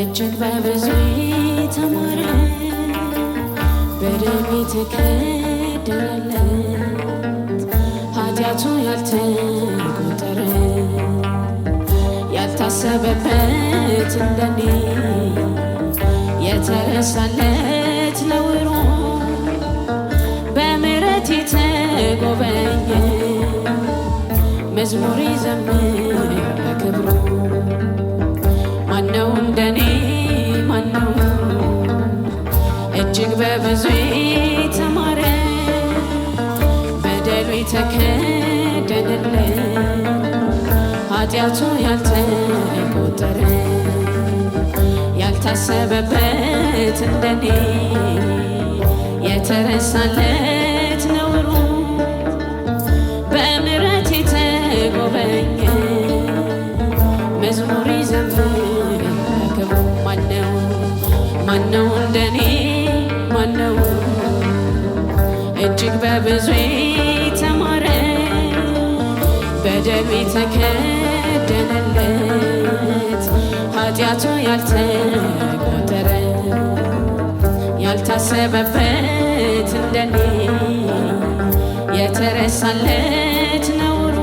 እጅግ በብዙ የተማረ በደም የተከደነለት ኃጢአቱ ያልተቆጠረ ያልታሰበበት እንደኔ የተረሳለት ነውሮ በምሕረት የተጎበኘ መዝሙር ይዘምር ለክብሩ። ማነው እንደኔ ማነው እጅግ በብዙ የተማረ በደሉ የተከደነለት ኃጢአቱ ያልተቆጠረ ያልታሰበበት እንደኔ የተረሳለት ነውሩ በምሕረት የተጎበኘ መዝሙር ይዘምር ለክብሩ። ማነው ማነው እንደኔ ማነው እጅግ በብዙ የተማረ በደሉ የተከደነለት ኃጢአቱ ያልተቆጠረ ያልታሰበበት እንደኔ የተረሳለት ነውሩ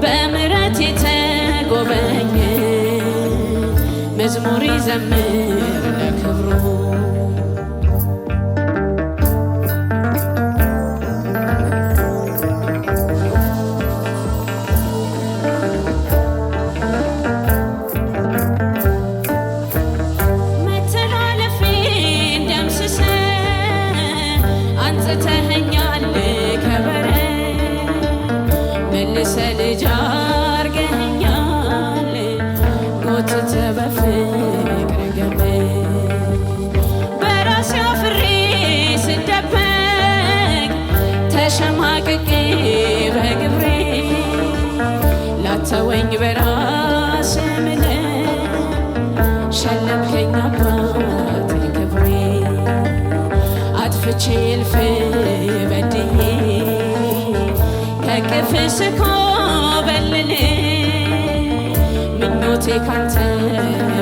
በምሕረት የተጎበኘ መዝሙር ይዘምር ለክብሩ። መተላለፌን ደምስሰህ አንጽተኸኛል ከበረት መልሰህ ልጅ አርገኸኛል ጎትተህ በፍቅር ገመድ በራሴ አፍሬ ስደበቅ ተሸማቅቄ በግብሬ ላተወኝ በራስህ ምለህ ሸለምከኝ አባቴ ክብሬ አጥፍቼ እልፍ በድዬ ከቅፍህ ስኮበልል ምኞቴ ካንተ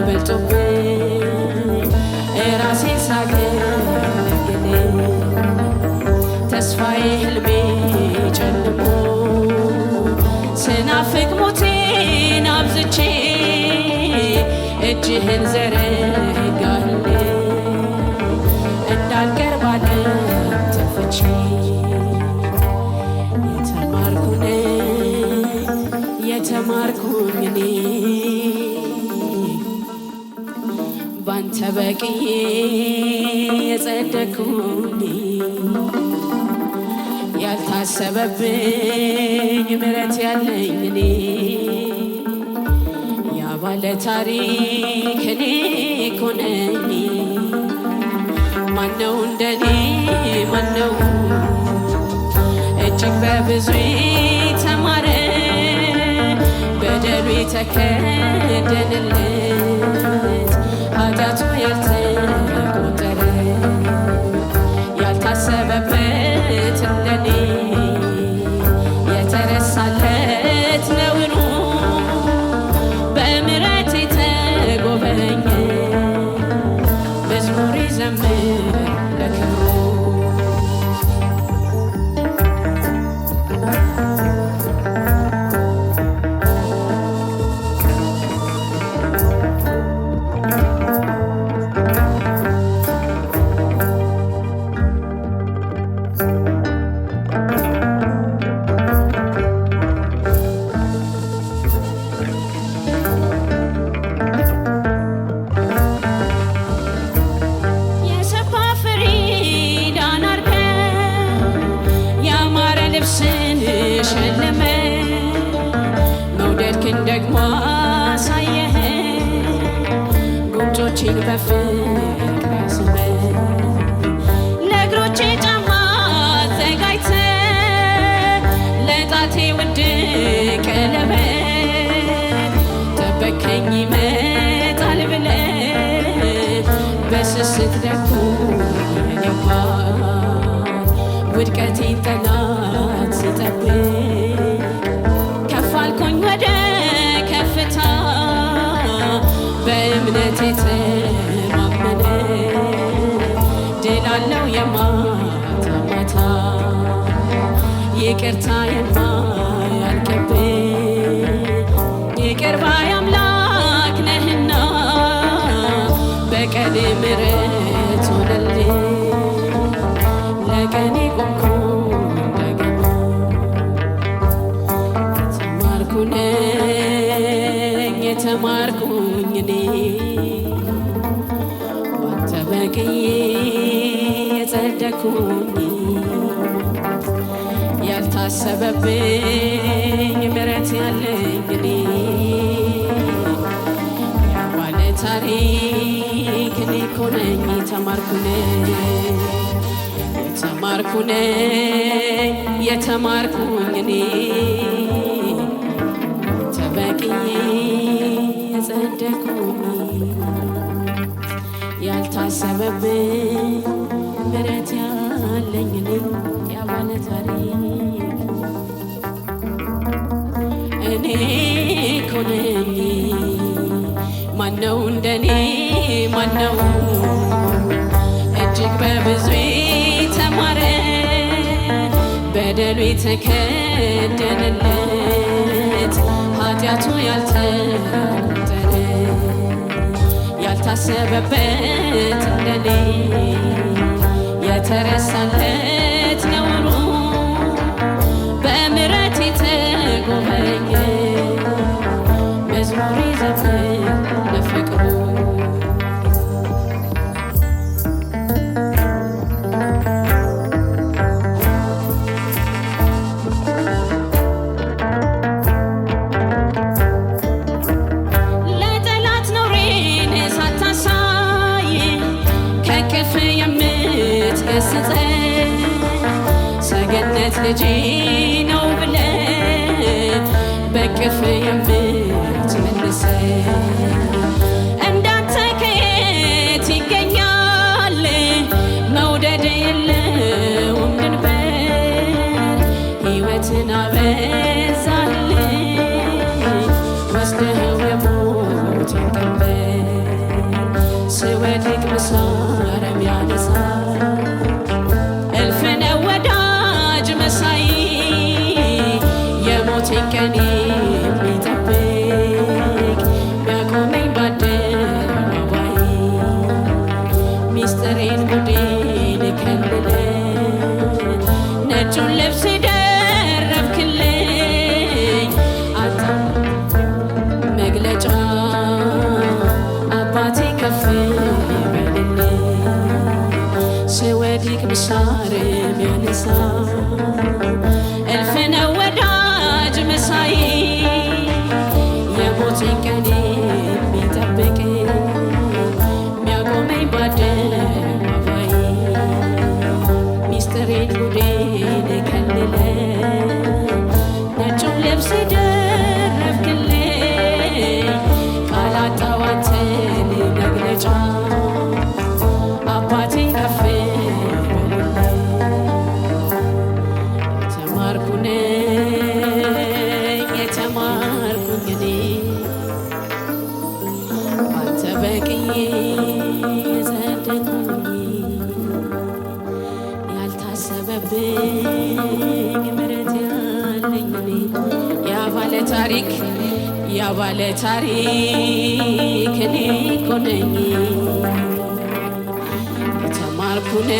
በልጦብኝ እራሴን ሳገለግል ተስፋዬ ሕልሜ ጨልሞ ስናፍቅ ሞቴን አብዝቼ እጅህን ዘረጋህልኝ እንዳልቀር ባለም ተፍቼ የተማርኩኝ እኔ ባንተ በቅዬ የጸደቅኩኝ ያልታሰበብኝ ምሕረት ያለኝ እኔ ያባለ ታሪክ እኔ እኮ ነኝ። ማነው እንደኔ ማነው እጅግ በብዙ የተማረ በደሉ የተከደነለት ኃጢአቱ ያልተቆጠረ ያልታሰበበት እንደኔ የተረሳለት ነውሩ በምሕረት የተጎበኘ መዝሙር ይዘምር ለክብሩ። ልብስን ሸለመ መውደድክን ደግሞ አሳየኸኝ እግሮቼን በፍቅር ያስበ ለእግሮቼ ጫማ አዘጋጅተ ለጣቴ ውድ ቀለበት ጠበከኝ ይመጣል ብለ በስስት ደኩ የኔባ ውድቀቴን ጠላት ሲጠብቅ ከፍ አልኩኝ ወደ ከፍታ በእምነት የተማመነ ድል አለው የማታ ማታ ይቅርታ የማያልቅብህ ይቅር ባይ አምላክ ነህና በቀን ምሕረት ሆነልኝ ለቀኔ ቆምኩ እንደገና የተማርኩኝ እኔ ባንተ በቅዬ የጸደቅኩኝ ያልታሰበብኝ ምሕረት ያለኝ እኔ ባለ ታሪክ እኔ እኮ ነኝ የተማርኩኝ እኔ ተበቅዬ የጸደቅኩኝ ያልታሰበብኝ ምሕረት ያለኝ እኔ ያባለ ታሪክ እኔ እኮ ነኝ። ማነው እንደኔ ማነው እጅግ በብዙ የተማረ በደሉ የተከደነለት ኃጢአቱ ያልተቆጠረ ያልታሰበበት እንደኔ የተረሳለት ነውሩ በምሕረት የተጎበኘ መዝሙር ይዘምር ለፍቅሩ ሰገነት ልጅ ነው ብለ በቅፍ የምትመልሰ እንዳንተ ከየት ይገኛል? መውደድ የለውም ድንበር ሕይወትን አበዛል ወስደኸው የሞትን ቀንበር ስወድቅ ምሳረም ያነሳ መሳይ የሞቴን ቀን የሚጠብቅ ያቆመኝ በአደባባይ ሚስጥሬን ጉዴን ከልለ ነጩን ልብስ ደረብክልኝ አጣ መግለጫ አባቴ ከፍ በልልኝ ስወድቅ ምሳርም ያነሳ እልፍ ነው ወዳጅ መሳይ የሞቴን ቀን የሚጠብቅ የሚያቆመኝ በአደባባይ ሚስጥሬን ጉዴን ከልለ ነጩን ልብስ ደረብክልኝ ቃል አጣሁ አንተን መግለጫ አባቴ ከፍ የተማርኩኝ እኔ ባንተ በቅዬ የጸደቅኩኝ ያልታሰበብኝ ምሕረት ያለኝ እኔ ያባለ ታሪክ እኔ እኮ ነኝ የተማርኩኝ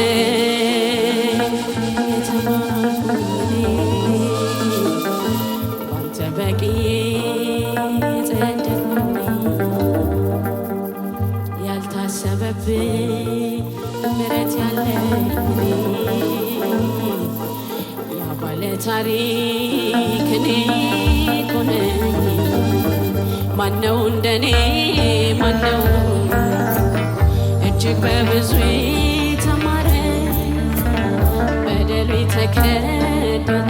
በቅዬ የጸደቅኩኝ ያልታሰበብኝ ምሕረት ያለኝ ያባለ ታሪክ እኔ እኮ ነኝ። ማነው እንደኔ ማነው እጅግ በብዙ የተማረ በደሉ የተከደነ